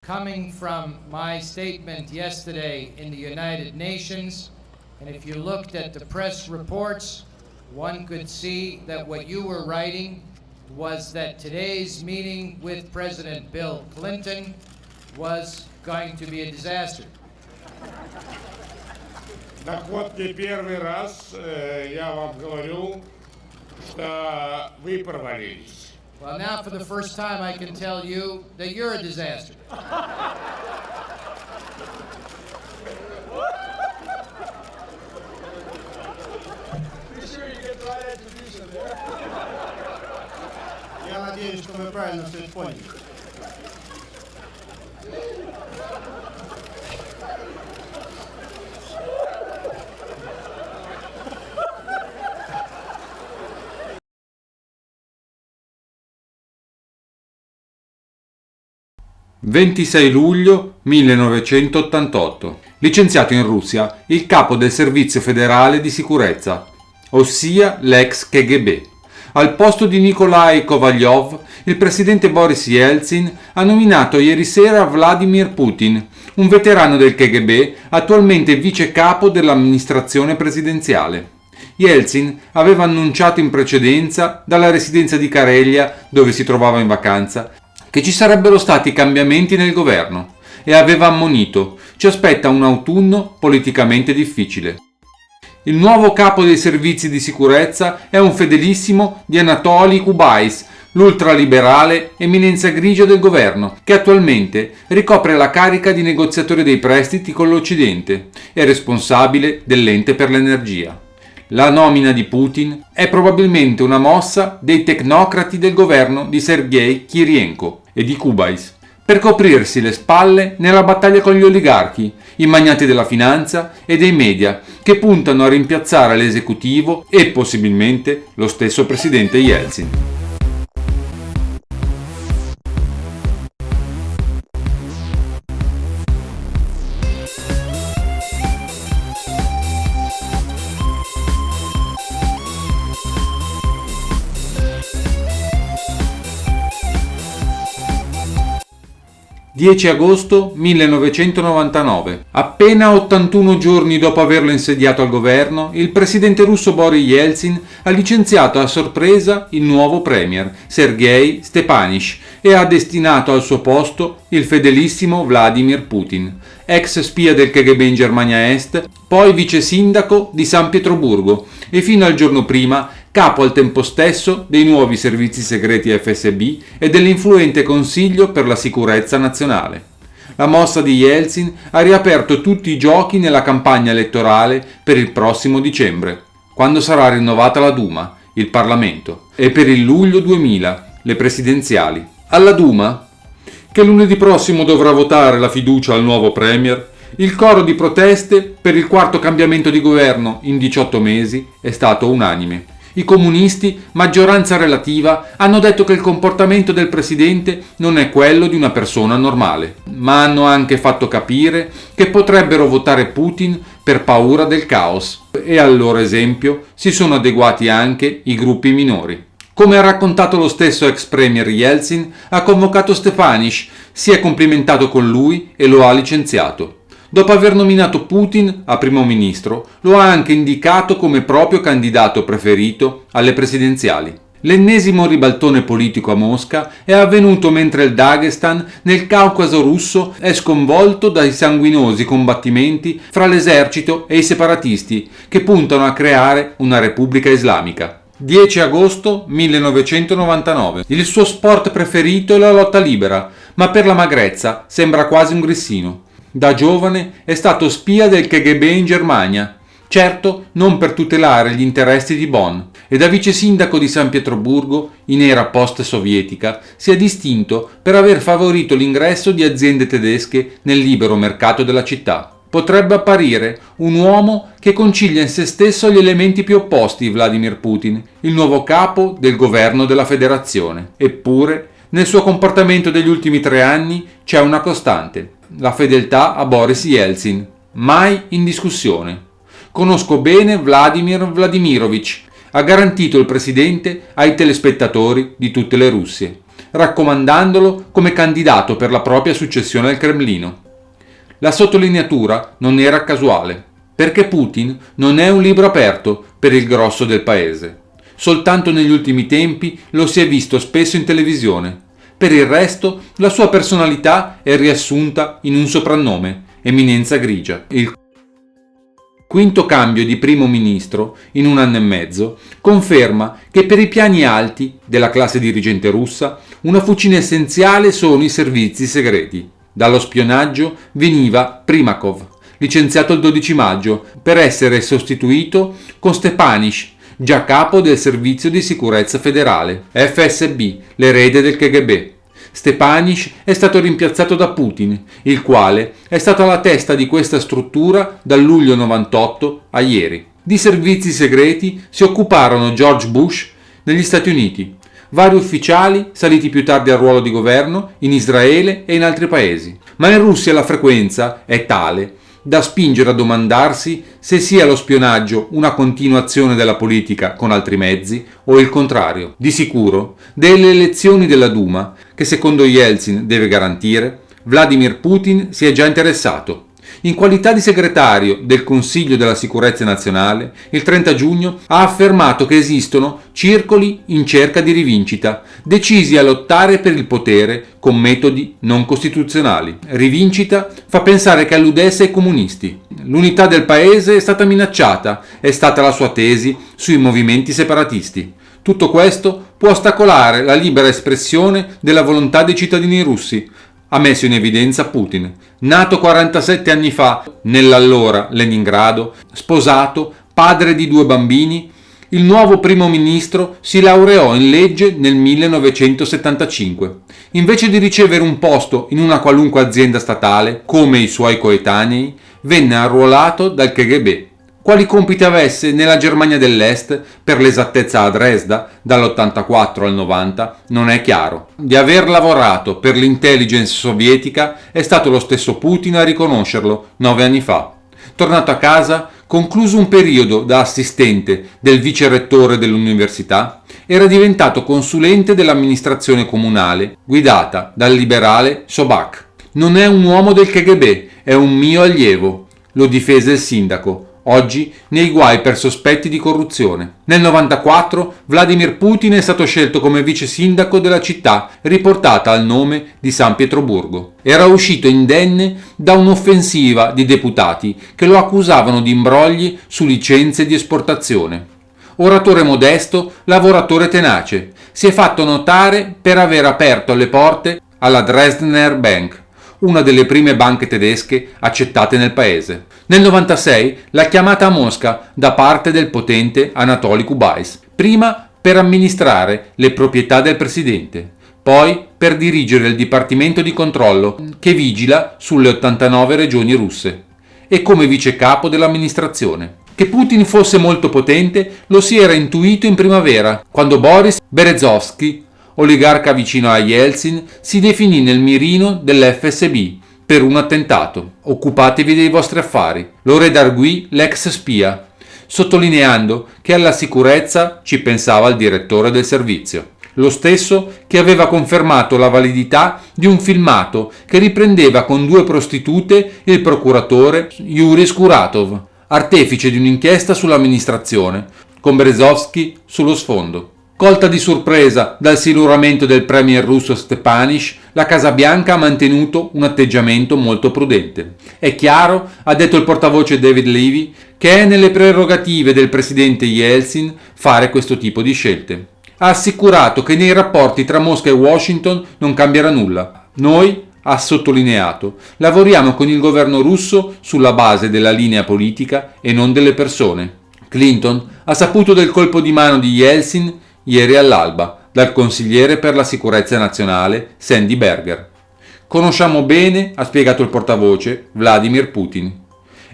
coming from my statement yesterday in the United Nations, and if you looked at the press reports, one could see that what you were writing was that today's meeting with President Bill Clinton was going to be a disaster. Так вот, не первый раз я вам говорю, что вы провалились. Well, now for the first time I can tell you that you're a disaster. Я надеюсь, что мы правильно все это поняли. «26 luglio 1988. Licenziato in Russia il capo del Servizio Federale di Sicurezza, ossia l'ex KGB. Al posto di Nikolai Kovalyov, il presidente Boris Yeltsin ha nominato ieri sera Vladimir Putin, un veterano del KGB, attualmente vice capo dell'amministrazione presidenziale. Yeltsin aveva annunciato in precedenza, dalla residenza di Karelia, dove si trovava in vacanza, che ci sarebbero stati cambiamenti nel governo e aveva ammonito: ci aspetta un autunno politicamente difficile. Il nuovo capo dei servizi di sicurezza è un fedelissimo di Anatoly Kubais, l'ultraliberale eminenza grigia del governo, che attualmente ricopre la carica di negoziatore dei prestiti con l'Occidente e responsabile dell'ente per l'energia. La nomina di Putin è probabilmente una mossa dei tecnocrati del governo di Sergei Kirienko e di Kubais per coprirsi le spalle nella battaglia con gli oligarchi, i magnati della finanza e dei media che puntano a rimpiazzare l'esecutivo e possibilmente lo stesso presidente Yeltsin. «10 agosto 1999. Appena 81 giorni dopo averlo insediato al governo, il presidente russo Boris Yeltsin ha licenziato a sorpresa il nuovo premier, Sergei Stepanich, e ha destinato al suo posto il fedelissimo Vladimir Putin, ex spia del KGB in Germania Est, poi vice sindaco di San Pietroburgo e fino al giorno prima capo al tempo stesso dei nuovi servizi segreti FSB e dell'influente Consiglio per la sicurezza nazionale. La mossa di Yeltsin ha riaperto tutti i giochi nella campagna elettorale per il prossimo dicembre, quando sarà rinnovata la Duma, il Parlamento, e per il luglio 2000, le presidenziali. Alla Duma, che lunedì prossimo dovrà votare la fiducia al nuovo premier, il coro di proteste per il quarto cambiamento di governo in 18 mesi è stato unanime. I comunisti, maggioranza relativa, hanno detto che il comportamento del presidente non è quello di una persona normale, ma hanno anche fatto capire che potrebbero votare Putin per paura del caos e al loro esempio si sono adeguati anche i gruppi minori. Come ha raccontato lo stesso ex premier Yeltsin, ha convocato Stepanich, si è complimentato con lui e lo ha licenziato. Dopo aver nominato Putin a primo ministro, lo ha anche indicato come proprio candidato preferito alle presidenziali. L'ennesimo ribaltone politico a Mosca è avvenuto mentre il Dagestan, nel Caucaso russo, è sconvolto dai sanguinosi combattimenti fra l'esercito e i separatisti che puntano a creare una repubblica islamica. 10 agosto 1999. Il suo sport preferito è la lotta libera, ma per la magrezza sembra quasi un grissino. Da giovane è stato spia del KGB in Germania, certo non per tutelare gli interessi di Bonn, e da vice sindaco di San Pietroburgo, in era post-sovietica, si è distinto per aver favorito l'ingresso di aziende tedesche nel libero mercato della città. Potrebbe apparire un uomo che concilia in se stesso gli elementi più opposti di Vladimir Putin, il nuovo capo del governo della federazione. Eppure, nel suo comportamento degli ultimi 3 anni c'è una costante: la fedeltà a Boris Yeltsin, mai in discussione. Conosco bene Vladimir Vladimirovich, ha garantito il presidente ai telespettatori di tutte le Russie. raccomandandolo come candidato per la propria successione al Cremlino. La sottolineatura non era casuale, perché Putin non è un libro aperto per il grosso del paese. Soltanto negli ultimi tempi lo si è visto spesso in televisione. Per il resto, la sua personalità è riassunta in un soprannome, Eminenza Grigia. Il quinto cambio di primo ministro in un anno e mezzo conferma che per i piani alti della classe dirigente russa una fucina essenziale sono i servizi segreti. Dallo spionaggio veniva Primakov, licenziato il 12 maggio per essere sostituito con Stepanich, già capo del Servizio di Sicurezza Federale, FSB, l'erede del KGB. Stepanich è stato rimpiazzato da Putin, il quale è stato alla testa di questa struttura dal luglio 98 a ieri. Di servizi segreti si occuparono George Bush negli Stati Uniti, vari ufficiali saliti più tardi al ruolo di governo in Israele e in altri paesi. Ma in Russia la frequenza è tale da spingere a domandarsi se sia lo spionaggio una continuazione della politica con altri mezzi o il contrario. Di sicuro, delle elezioni della Duma, che secondo Yeltsin deve garantire, Vladimir Putin si è già interessato. In qualità di segretario del Consiglio della Sicurezza Nazionale, il 30 giugno ha affermato che esistono circoli in cerca di rivincita, decisi a lottare per il potere con metodi non costituzionali. Rivincita fa pensare che alludesse ai comunisti. L'unità del paese è stata minacciata, è stata la sua tesi sui movimenti separatisti. Tutto questo può ostacolare la libera espressione della volontà dei cittadini russi, ha messo in evidenza Putin, nato 47 anni fa nell'allora Leningrado, sposato, padre di 2 bambini. Il nuovo primo ministro si laureò in legge nel 1975. Invece di ricevere un posto in una qualunque azienda statale, come i suoi coetanei, venne arruolato dal KGB. Quali compiti avesse nella Germania dell'Est, per l'esattezza a Dresda, dall'84 al 90, non è chiaro. Di aver lavorato per l'intelligence sovietica è stato lo stesso Putin a riconoscerlo 9 anni fa. Tornato a casa, concluso un periodo da assistente del vicerettore dell'università, era diventato consulente dell'amministrazione comunale, guidata dal liberale Sobak. Non è un uomo del KGB, è un mio allievo, lo difese il sindaco, oggi nei guai per sospetti di corruzione. Nel 94 Vladimir Putin è stato scelto come vice sindaco della città riportata al nome di San Pietroburgo. Era uscito indenne da un'offensiva di deputati che lo accusavano di imbrogli su licenze di esportazione. Oratore modesto, lavoratore tenace, si è fatto notare per aver aperto le porte alla Dresdner Bank, una delle prime banche tedesche accettate nel paese. Nel 96 l'ha chiamata a Mosca da parte del potente Anatoly Kubais, prima per amministrare le proprietà del presidente, poi per dirigere il dipartimento di controllo che vigila sulle 89 regioni russe, e come vice capo dell'amministrazione. Che Putin fosse molto potente lo si era intuito in primavera, quando Boris Berezovsky, oligarca vicino a Yeltsin, si definì nel mirino dell'FSB per un attentato. Occupatevi dei vostri affari, lo redarguì l'ex spia, sottolineando che alla sicurezza ci pensava il direttore del servizio. Lo stesso che aveva confermato la validità di un filmato che riprendeva con 2 prostitute il procuratore Yuri Skuratov, artefice di un'inchiesta sull'amministrazione, con Berezovsky sullo sfondo. Colta di sorpresa dal siluramento del premier russo Stepanich, la Casa Bianca ha mantenuto un atteggiamento molto prudente. È chiaro, ha detto il portavoce David Levy, che è nelle prerogative del presidente Yeltsin fare questo tipo di scelte. Ha assicurato che nei rapporti tra Mosca e Washington non cambierà nulla. Noi, ha sottolineato, lavoriamo con il governo russo sulla base della linea politica e non delle persone. Clinton ha saputo del colpo di mano di Yeltsin ieri all'alba dal consigliere per la sicurezza nazionale Sandy Berger. Conosciamo bene, ha spiegato il portavoce, Vladimir Putin.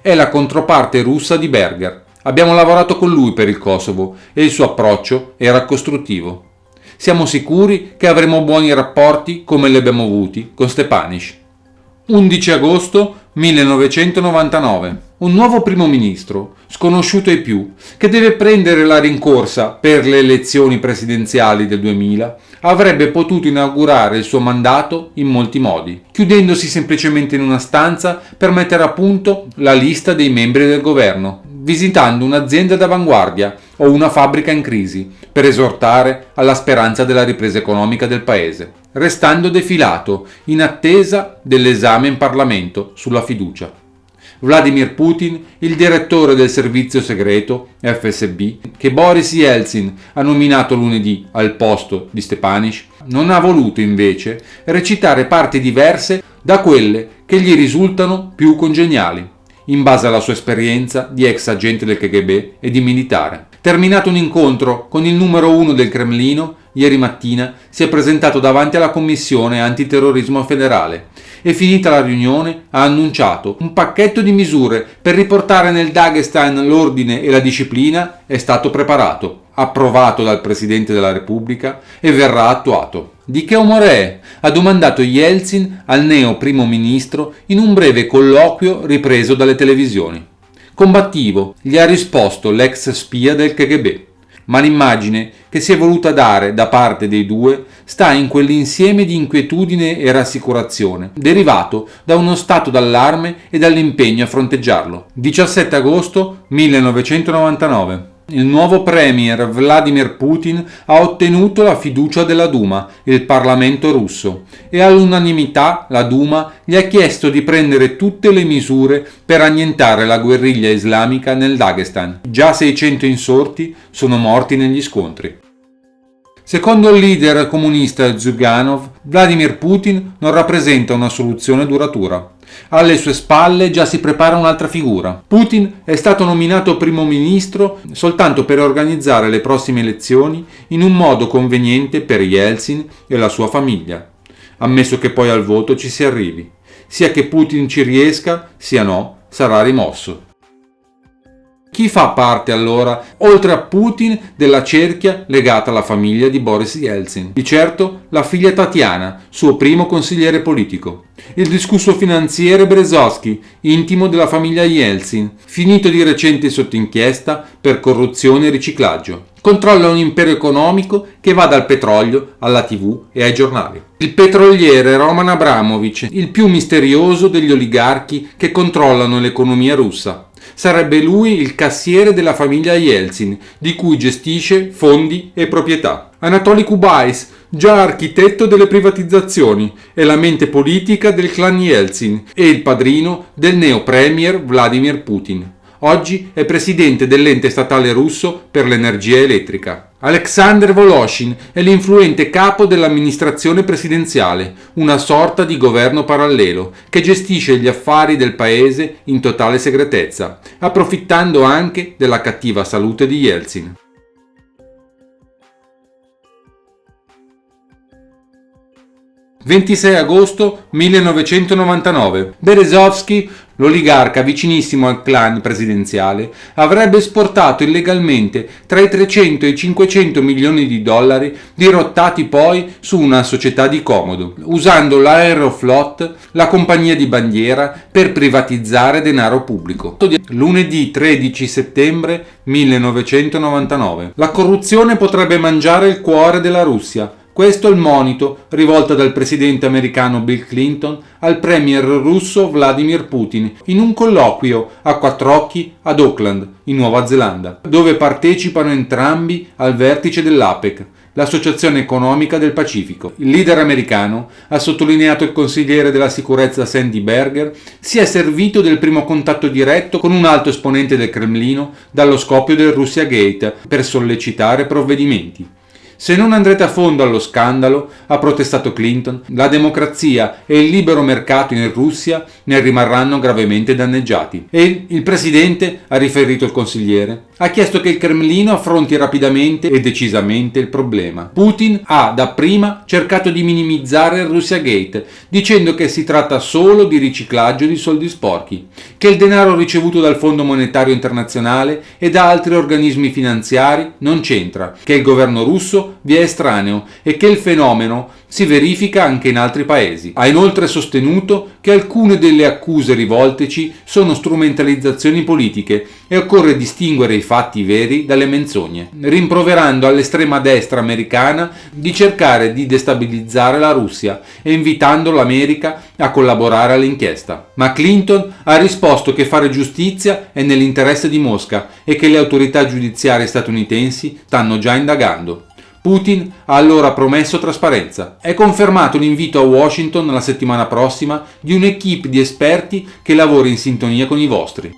È la controparte russa di Berger. Abbiamo lavorato con lui per il Kosovo e il suo approccio era costruttivo. Siamo sicuri che avremo buoni rapporti come li abbiamo avuti con Stepanich. 11 agosto 1999. Un nuovo primo ministro, sconosciuto ai più, che deve prendere la rincorsa per le elezioni presidenziali del 2000, avrebbe potuto inaugurare il suo mandato in molti modi, chiudendosi semplicemente in una stanza per mettere a punto la lista dei membri del governo, visitando un'azienda d'avanguardia o una fabbrica in crisi, per esortare alla speranza della ripresa economica del paese, restando defilato in attesa dell'esame in Parlamento sulla fiducia. Vladimir Putin, il direttore del servizio segreto FSB, che Boris Yeltsin ha nominato lunedì al posto di Stepanich, non ha voluto invece recitare parti diverse da quelle che gli risultano più congeniali, in base alla sua esperienza di ex agente del KGB e di militare. Terminato un incontro con il numero 1 del Cremlino, ieri mattina si è presentato davanti alla Commissione Antiterrorismo Federale e, finita la riunione, ha annunciato un pacchetto di misure per riportare nel Dagestan l'ordine e la disciplina è stato preparato, approvato dal Presidente della Repubblica e verrà attuato. Di che umore è? Ha domandato Yeltsin al neo primo ministro in un breve colloquio ripreso dalle televisioni. Combattivo, gli ha risposto l'ex spia del KGB. Ma l'immagine che si è voluta dare da parte dei due sta in quell'insieme di inquietudine e rassicurazione, derivato da uno stato d'allarme e dall'impegno a fronteggiarlo. 17 agosto 1999. Il nuovo premier Vladimir Putin ha ottenuto la fiducia della Duma, il Parlamento russo, e all'unanimità la Duma gli ha chiesto di prendere tutte le misure per annientare la guerriglia islamica nel Dagestan. Già 600 insorti sono morti negli scontri. Secondo il leader comunista Zyuganov, Vladimir Putin non rappresenta una soluzione duratura. Alle sue spalle già si prepara un'altra figura. Putin è stato nominato primo ministro soltanto per organizzare le prossime elezioni in un modo conveniente per Yeltsin e la sua famiglia, ammesso che poi al voto ci si arrivi. Sia che Putin ci riesca, sia no, sarà rimosso. Chi fa parte allora, oltre a Putin, della cerchia legata alla famiglia di Boris Yeltsin? Di certo la figlia Tatiana, suo primo consigliere politico. Il discusso finanziere Berezovsky, intimo della famiglia Yeltsin, finito di recente sotto inchiesta per corruzione e riciclaggio. Controlla un impero economico che va dal petrolio alla TV e ai giornali. Il petroliere Roman Abramovich, il più misterioso degli oligarchi che controllano l'economia russa. Sarebbe lui il cassiere della famiglia Yeltsin, di cui gestisce fondi e proprietà. Anatoly Kubais, già architetto delle privatizzazioni, è la mente politica del clan Yeltsin e il padrino del neo premier Vladimir Putin. Oggi è presidente dell'ente statale russo per l'energia elettrica. Alexander Voloshin è l'influente capo dell'amministrazione presidenziale, una sorta di governo parallelo che gestisce gli affari del paese in totale segretezza, approfittando anche della cattiva salute di Yeltsin. «26 agosto 1999. Berezovsky, l'oligarca vicinissimo al clan presidenziale, avrebbe esportato illegalmente tra i 300 e i 500 milioni di dollari dirottati poi su una società di comodo, usando l'Aeroflot, la compagnia di bandiera, per privatizzare denaro pubblico. Lunedì 13 settembre 1999. La corruzione potrebbe mangiare il cuore della Russia. Questo è il monito rivolto dal presidente americano Bill Clinton al premier russo Vladimir Putin in un colloquio a quattro occhi ad Auckland, in Nuova Zelanda, dove partecipano entrambi al vertice dell'APEC, l'Associazione Economica del Pacifico. Il leader americano, ha sottolineato il consigliere della sicurezza Sandy Berger, si è servito del primo contatto diretto con un alto esponente del Cremlino dallo scoppio del Russia Gate per sollecitare provvedimenti. Se non andrete a fondo allo scandalo, ha protestato Clinton, la democrazia e il libero mercato in Russia ne rimarranno gravemente danneggiati. E il presidente, ha riferito il consigliere, ha chiesto che il Cremlino affronti rapidamente e decisamente il problema. Putin ha dapprima cercato di minimizzare il Russia Gate, dicendo che si tratta solo di riciclaggio di soldi sporchi, che il denaro ricevuto dal Fondo Monetario Internazionale e da altri organismi finanziari non c'entra, che il governo russo russo vi è estraneo e che il fenomeno si verifica anche in altri paesi. Ha inoltre sostenuto che alcune delle accuse rivolteci sono strumentalizzazioni politiche e occorre distinguere i fatti veri dalle menzogne, rimproverando all'estrema destra americana di cercare di destabilizzare la Russia e invitando l'America a collaborare all'inchiesta. Ma Clinton ha risposto che fare giustizia è nell'interesse di Mosca e che le autorità giudiziarie statunitensi stanno già indagando. Putin ha allora promesso trasparenza. È confermato l'invito a Washington la settimana prossima di un'equipe di esperti che lavora in sintonia con i vostri.